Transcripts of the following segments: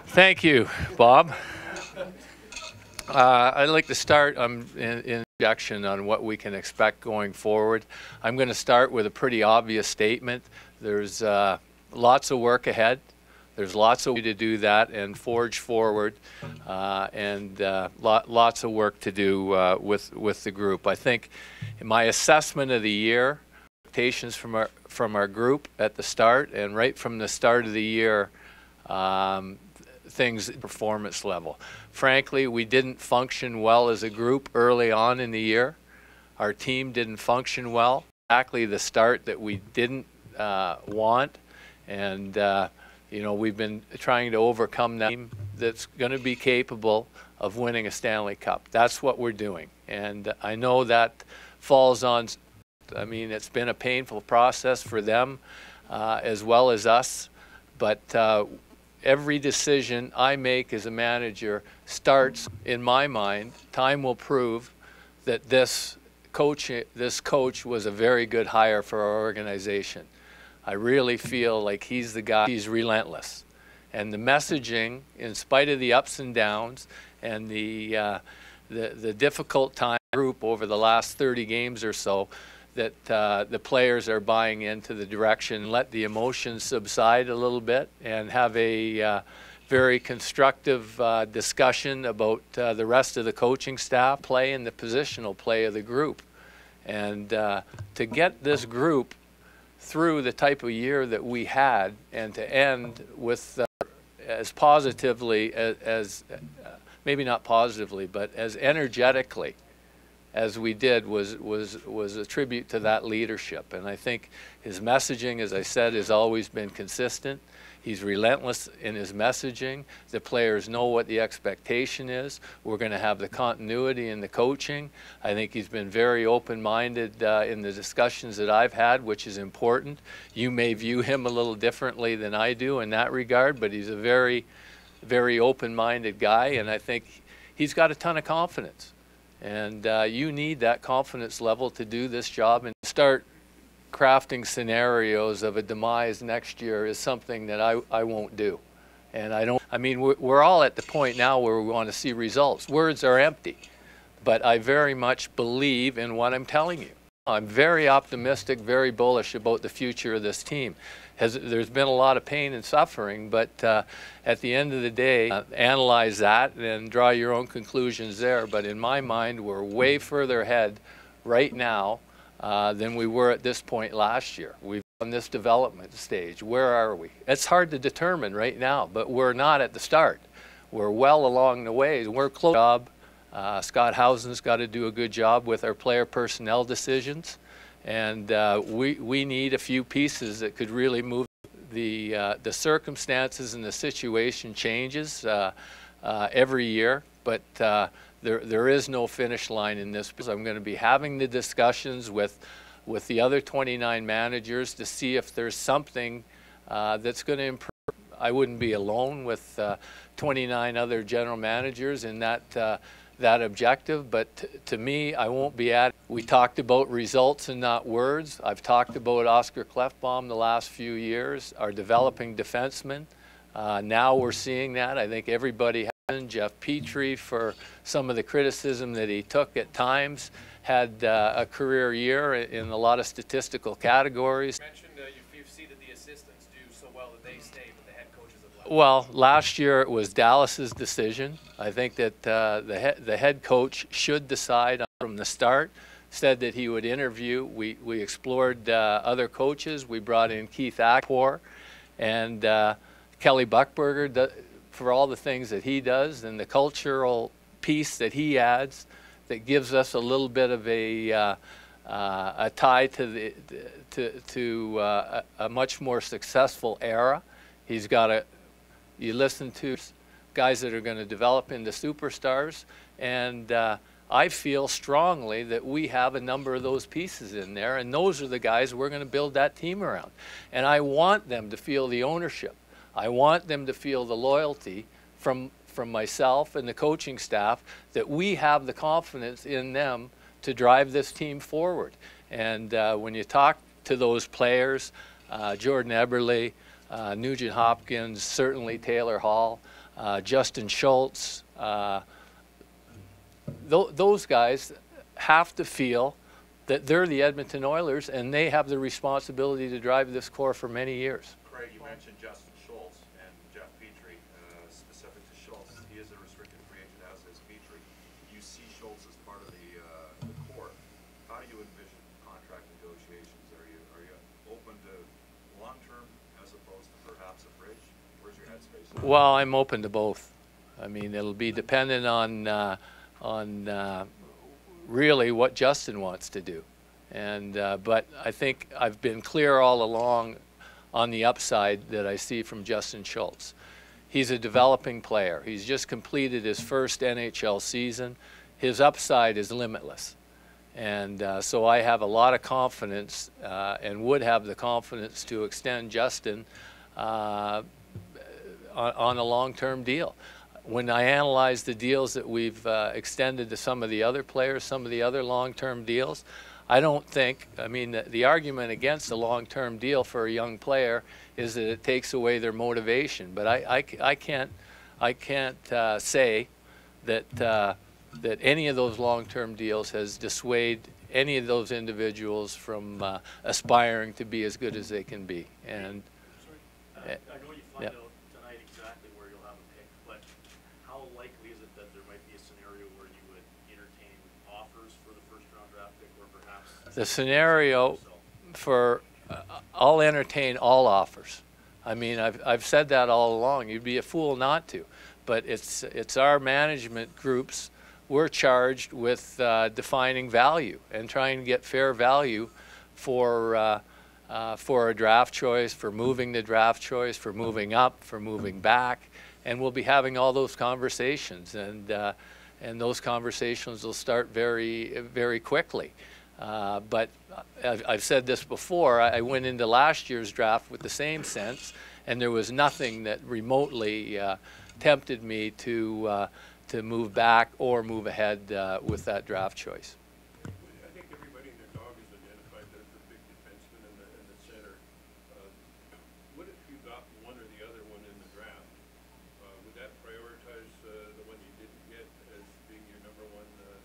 Thank you, Bob. I'd like to start in introduction on what we can expect going forward. I'm going to start with a pretty obvious statement. There's lots of work ahead. There's lots of way to do that and forge forward, and lots of work to do with the group. I think in my assessment of the year, expectations from our group at the start, and right from the start of the year, things performance level. Frankly, we didn't function well as a group early on in the year. Our team didn't function well. Exactly the start that we didn't want, and you know, we've been trying to overcome that. Team that's going to be capable of winning a Stanley Cup. That's what we're doing, and I know that falls on. I mean, it's been a painful process for them as well as us, but every decision I make as a manager starts, in my mind, time will prove that this coach was a very good hire for our organization. I really feel like he's the guy. He's relentless, and the messaging, in spite of the ups and downs and the difficult time group over the last 30 games or so, that the players are buying into the direction. Let the emotions subside a little bit and have a very constructive discussion about the rest of the coaching staff play and the positional play of the group. And to get this group through the type of year that we had and to end with as positively as maybe not positively, but as energetically as we did was a tribute to that leadership. And I think his messaging, as I said, has always been consistent. He's relentless in his messaging. The players know what the expectation is. We're going to have the continuity in the coaching. I think he's been very open-minded in the discussions that I've had, which is important. You may view him a little differently than I do in that regard, but he's a very, very open-minded guy, and I think he's got a ton of confidence. And you need that confidence level to do this job and start crafting scenarios of a demise next year is something that I won't do. And I mean, we're all at the point now where we want to see results. Words are empty, but I very much believe in what I'm telling you. I'm very optimistic, very bullish about the future of this team. There's been a lot of pain and suffering, but at the end of the day, analyze that and draw your own conclusions there. But in my mind, we're way further ahead right now than we were at this point last year. We've on this development stage. Where are we? It's hard to determine right now, but we're not at the start. We're well along the way. We're close. Scott Housen's got to do a good job with our player personnel decisions, and we need a few pieces that could really move. The circumstances and the situation changes every year, but there is no finish line in this. I'm going to be having the discussions with the other 29 managers to see if there's something that's going to improve. I wouldn't be alone with 29 other general managers in that objective, but to me, I won't be at it. We talked about results and not words. I've talked about Oscar Klefbom the last few years, our developing defenseman. Now we're seeing that. I think everybody has. Jeff Petrie, for some of the criticism that he took at times, had a career year in a lot of statistical categories. You mentioned you've seated the assistants do so well that they stay, but the head coaches have left. Well, last year it was Dallas's decision. I think that the head coach should decide from the start. Said that he would interview. We explored other coaches. We brought in Keith Akpor and Kelly Buchberger for all the things that he does and the cultural piece that he adds that gives us a little bit of a tie to a much more successful era. He's got you listen to guys that are going to develop into superstars, and I feel strongly that we have a number of those pieces in there, and those are the guys we're going to build that team around. And I want them to feel the ownership. I want them to feel the loyalty from myself and the coaching staff that we have the confidence in them to drive this team forward. And when you talk to those players, Jordan Eberle, Nugent Hopkins, certainly Taylor Hall, Justin Schultz. Those guys have to feel that they're the Edmonton Oilers and they have the responsibility to drive this core for many years. Craig, you mentioned Justin Schultz and Jeff Petrie. Specific to Schultz, he is a restricted free agent, as is Petrie. You see Schultz as part of the core. How do you envision contract negotiations? Are you open to long-term as opposed to perhaps a bridge? Where's your headspace? Well, I'm open to both. I mean, it'll be dependent on really what Justin wants to do. And but I think I've been clear all along on the upside that I see from Justin Schultz. He's a developing player. He's just completed his first NHL season. His upside is limitless. And so I have a lot of confidence and would have the confidence to extend Justin on a long-term deal. When I analyze the deals that we've extended to some of the other players, some of the other long-term deals, I don't think, I mean, the argument against a long-term deal for a young player is that it takes away their motivation. But I can't say that that any of those long-term deals has dissuaded any of those individuals from aspiring to be as good as they can be. And I know you find out tonight exactly where you'll have a pick, but how likely is it that there might be a scenario where you would entertain offers for the first-round draft pick, or perhaps the scenario for I'll entertain all offers. I mean, I've said that all along. You'd be a fool not to. But it's our management groups. We're charged with defining value and trying to get fair value for a draft choice, for moving the draft choice, for moving up, for moving back, and we'll be having all those conversations, and those conversations will start very, very quickly. But I've said this before. I went into last year's draft with the same sense, and there was nothing that remotely tempted me to move back or move ahead with that draft choice. I think everybody and their dog has identified the big defenseman and the center. What if you got one or the other one in the draft? Would that prioritize the one you didn't get as being your number one thing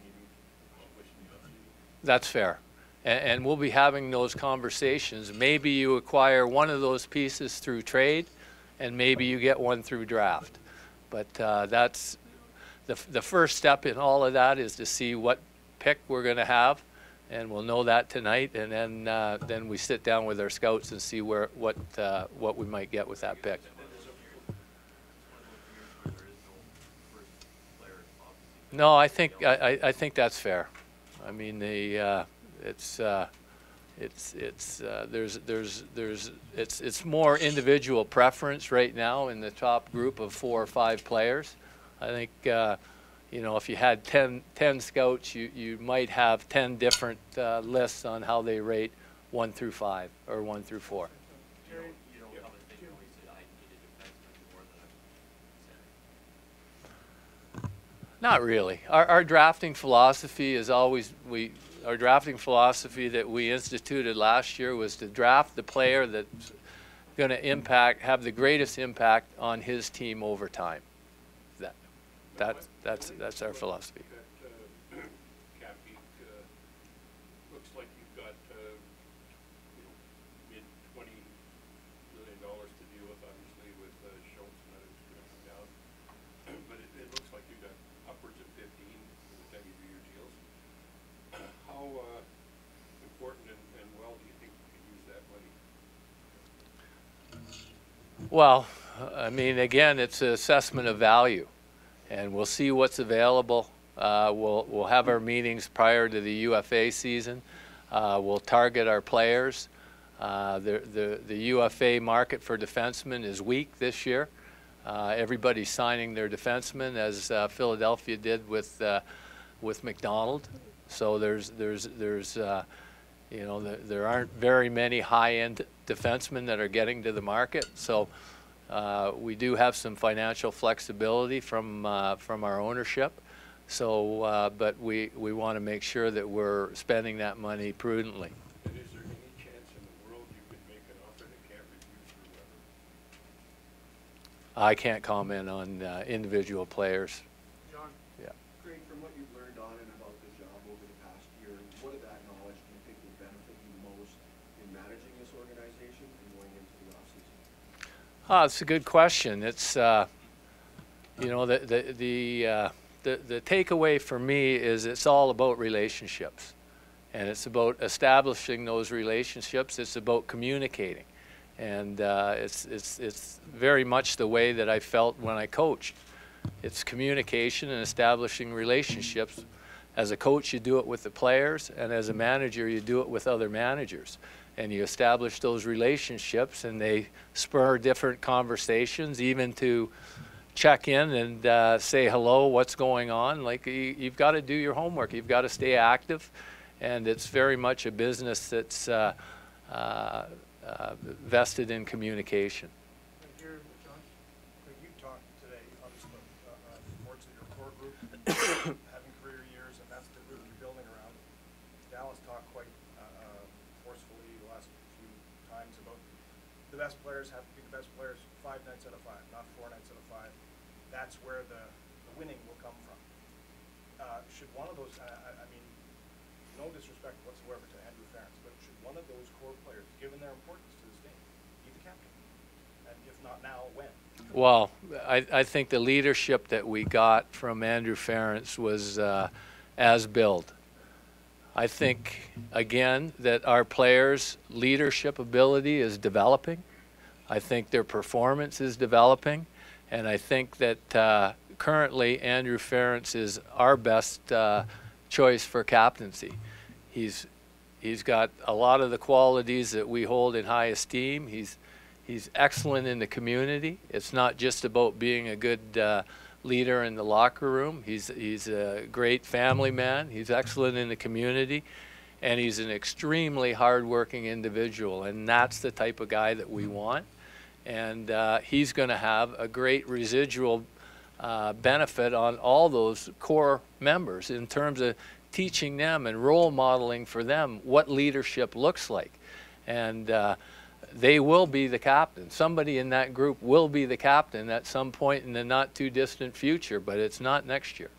you need to accomplish in the offseason? That's fair. And we'll be having those conversations. Maybe you acquire one of those pieces through trade, and maybe you get one through draft. But that's the first step in all of that is to see what pick we're going to have, and we'll know that tonight. And then we sit down with our scouts and see what we might get with that pick. No, I think that's fair. I mean, it's more individual preference right now in the top group of 4 or 5 players. I think you know, if you had 10 scouts, you might have 10 different lists on how they rate 1 through 5 or 1 through 4. you don't have a thing where you say, I need a defenseman more than a center? Not really. Our drafting philosophy is always our drafting philosophy that we instituted last year was to draft the player that's going to have the greatest impact on his team over time. That's our philosophy. That Cappy looks like you've got mid-$20 million to deal with, obviously, with Schultz and others going to come down. But it looks like you've got upwards of 15 by the time you do your deals. How important and well do you think you could use that money? Well, I mean, again, it's an assessment of value, and we'll see what's available. We'll have our meetings prior to the UFA season. We'll target our players. The UFA market for defensemen is weak this year. Everybody's signing their defensemen, as Philadelphia did with McDonald. So there's you know, there aren't very many high-end defensemen that are getting to the market. So we do have some financial flexibility from our ownership. So, but we want to make sure that we're spending that money prudently. And is there any chance in the world you could make an offer that can't refuse I can't comment on individual players. John, Yeah. Craig, from what you've learned on and about the job over the past year, what of that knowledge do you think will benefit you most in managing this organization and going into the offseason? It's a good question. It's you know, the takeaway for me is it's all about relationships, and it's about establishing those relationships. It's about communicating, and it's very much the way that I felt when I coached. It's communication and establishing relationships. As a coach, you do it with the players, and as a manager, you do it with other managers. And you establish those relationships, and they spur different conversations, even to check in and say hello, what's going on. Like, you've got to do your homework. You've got to stay active, and it's very much a business that's vested in communication. And here, John, like you talked today, obviously, sports in your core group, having career years, and that's the group you're building around. Dallas talked quite forcefully the last few times about the best players have to be the best players 5 nights out of 5, not 4 nights out of 5. That's where the winning will come from. Should one of those, I mean, no disrespect whatsoever to Andrew Ference, but should one of those core players, given their importance to this team, be the captain? And if not now, when? Well, I think the leadership that we got from Andrew Ference was as billed. I think, again, that our players' leadership ability is developing. I think their performance is developing. And I think that currently Andrew Ference is our best choice for captaincy. He's got a lot of the qualities that we hold in high esteem. He's excellent in the community. It's not just about being a good leader in the locker room. He's a great family man. He's excellent in the community, and he's an extremely hardworking individual. And that's the type of guy that we want. And he's going to have a great residual benefit on all those core members in terms of teaching them and role modeling for them what leadership looks like. And they will be the captain. Somebody in that group will be the captain at some point in the not too distant future, but it's not next year.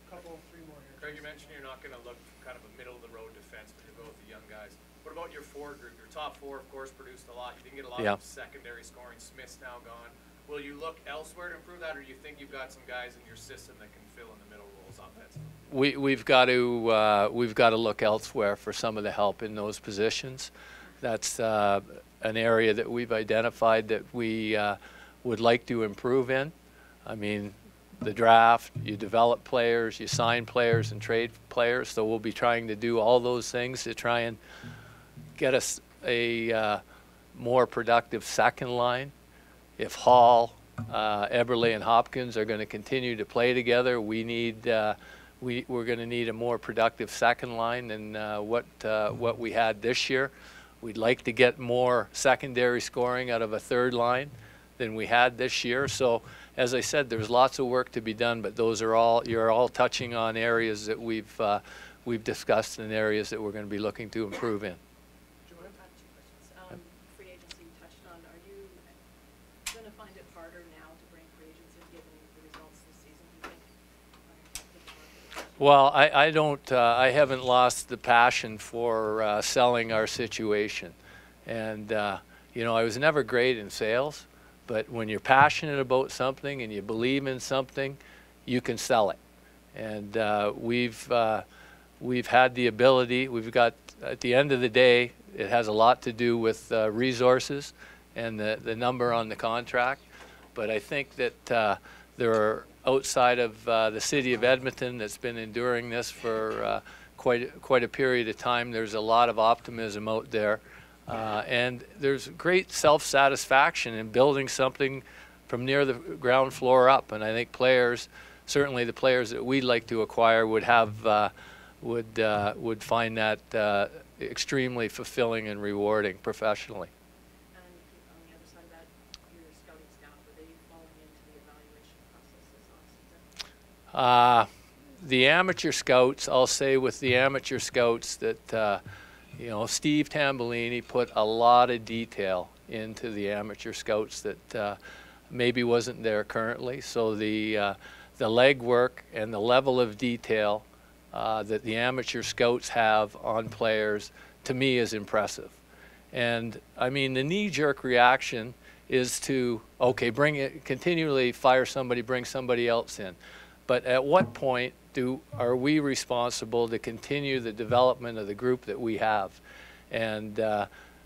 Couple, 3 more here. Craig, you mentioned you're not going to look for kind of a middle-of-the-road defense, but you'll go with the young guys. What about your forward group? Your top 4, of course, produced a lot. You didn't get a lot of secondary scoring. Smith's now gone. Will you look elsewhere to improve that, or do you think you've got some guys in your system that can fill in the middle roles offensively? We've got to look elsewhere for some of the help in those positions. That's an area that we've identified that we would like to improve in. I mean, the draft, you develop players, you sign players and trade players, so we'll be trying to do all those things to try and get us a more productive second line. If Hall, Eberle, and Hopkins are going to continue to play together, we need we're going to need a more productive second line than what we had this year. We'd like to get more secondary scoring out of a third line than we had this year. So, as I said, there's lots of work to be done, but those are all, you're all touching on areas that we've discussed and areas that we're going to be looking to improve in. I've got 2 questions. Free agency you touched on. Are you going to find it harder now to bring free agents in given the results this season, do you think? Well, I don't. I haven't lost the passion for selling our situation, and you know, I was never great in sales, but when you're passionate about something and you believe in something, you can sell it. And we've had the ability. We've got, at the end of the day, it has a lot to do with resources and the number on the contract. But I think that there are, outside of the city of Edmonton that's been enduring this for quite a period of time, there's a lot of optimism out there. And there's great self-satisfaction in building something from near the ground floor up. And I think players, certainly the players that we'd like to acquire, would have would find that extremely fulfilling and rewarding professionally. And on the other side of that, your scouting staff, are they falling into the evaluation process this offseason? The amateur scouts, I'll say with the amateur scouts that, you know, Steve Tambellini put a lot of detail into the amateur scouts that maybe wasn't there currently. So the legwork and the level of detail that the amateur scouts have on players, to me, is impressive. And I mean, the knee-jerk reaction is to, okay, bring it, continually fire somebody, bring somebody else in. But at what point are we responsible to continue the development of the group that we have? And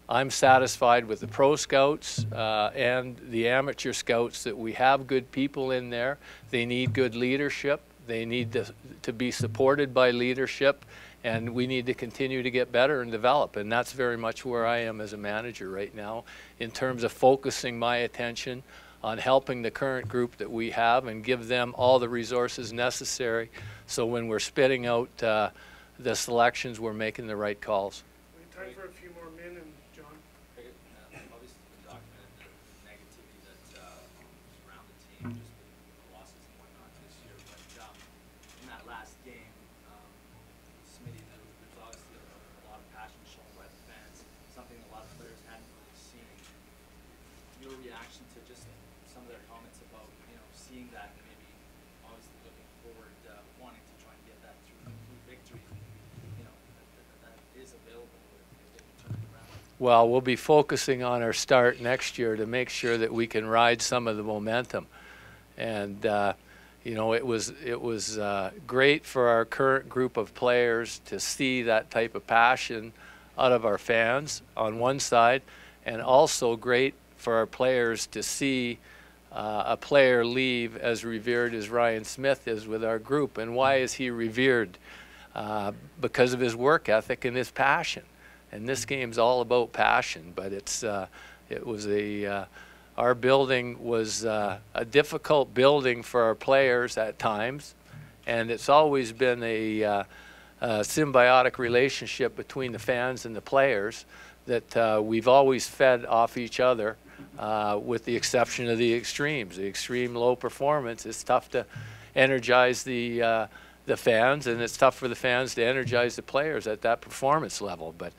I'm satisfied with the pro scouts and the amateur scouts that we have good people in there. They need good leadership. They need to be supported by leadership, and we need to continue to get better and develop. And that's very much where I am as a manager right now, in terms of focusing my attention on helping the current group that we have and give them all the resources necessary, so when we're spitting out the selections, we're making the right calls. We have time for a few more men, and John. Obviously, the documented the negativity that's around the team, just the losses and whatnot this year. But in that last game, Smitty, there's obviously a lot of passion shown by the fans, something a lot of players hadn't really seen. Your reaction to just some of their comments about, seeing that, and maybe obviously looking forward, wanting to try and get that through victory, that is available if they can turn it around. Well, we'll be focusing on our start next year to make sure that we can ride some of the momentum. And it was great for our current group of players to see that type of passion out of our fans on one side, and also great for our players to see a player leave as revered as Ryan Smith is with our group. And why is he revered? Because of his work ethic and his passion. And this game's all about passion, but our building was a difficult building for our players at times, and it's always been a symbiotic relationship between the fans and the players that we've always fed off each other, with the exception of the extremes. The extreme low performance is tough to energize the fans, and it's tough for the fans to energize the players at that performance level. But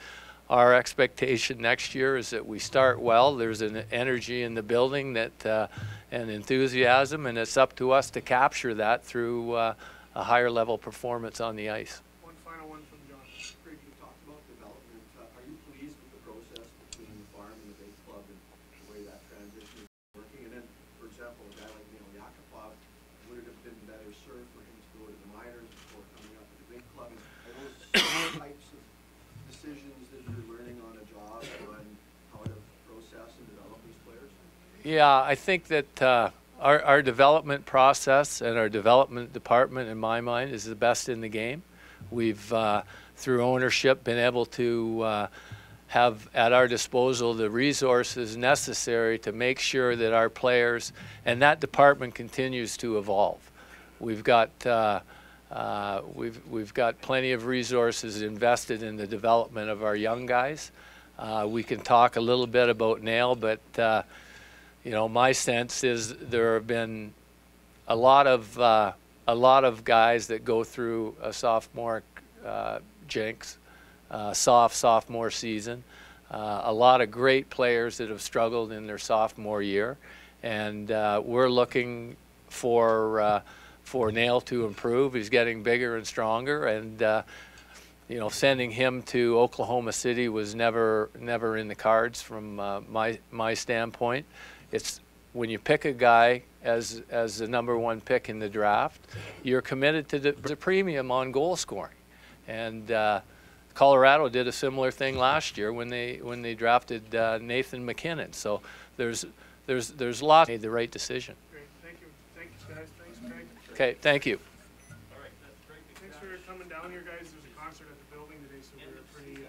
our expectation next year is that we start well. There's an energy in the building and enthusiasm, and it's up to us to capture that through a higher level performance on the ice. One final one from John. Craig, you talked about development. Are you pleased with the process between the farm and the big club and the way that transition is working? And then, for example, a guy like Neil Yakupov, would it have been better served for him to go to the minors before coming up to the big club? And are those types of decisions that you're learning on a job on how to process and develop these players? Yeah, I think that our development process and our development department, in my mind, is the best in the game. We've, through ownership, been able to have at our disposal the resources necessary to make sure that our players, and that department continues to evolve. We've got we've got plenty of resources invested in the development of our young guys. We can talk a little bit about Nail, but my sense is there have been a lot of guys that go through a sophomore jinx, soft sophomore season. A lot of great players that have struggled in their sophomore year, and we're looking for Nail to improve. He's getting bigger and stronger, and sending him to Oklahoma City was never in the cards from my standpoint. It's when you pick a guy as the #1 pick in the draft, you're committed to the premium on goal scoring, and Colorado did a similar thing last year when they drafted Nathan McKinnon. So there's lots made the right decision. Great, thank you, guys. Thanks, Craig. Okay, thank you. All right, that's great. Thanks for coming down here, guys. There's a concert at the building today, so we're pretty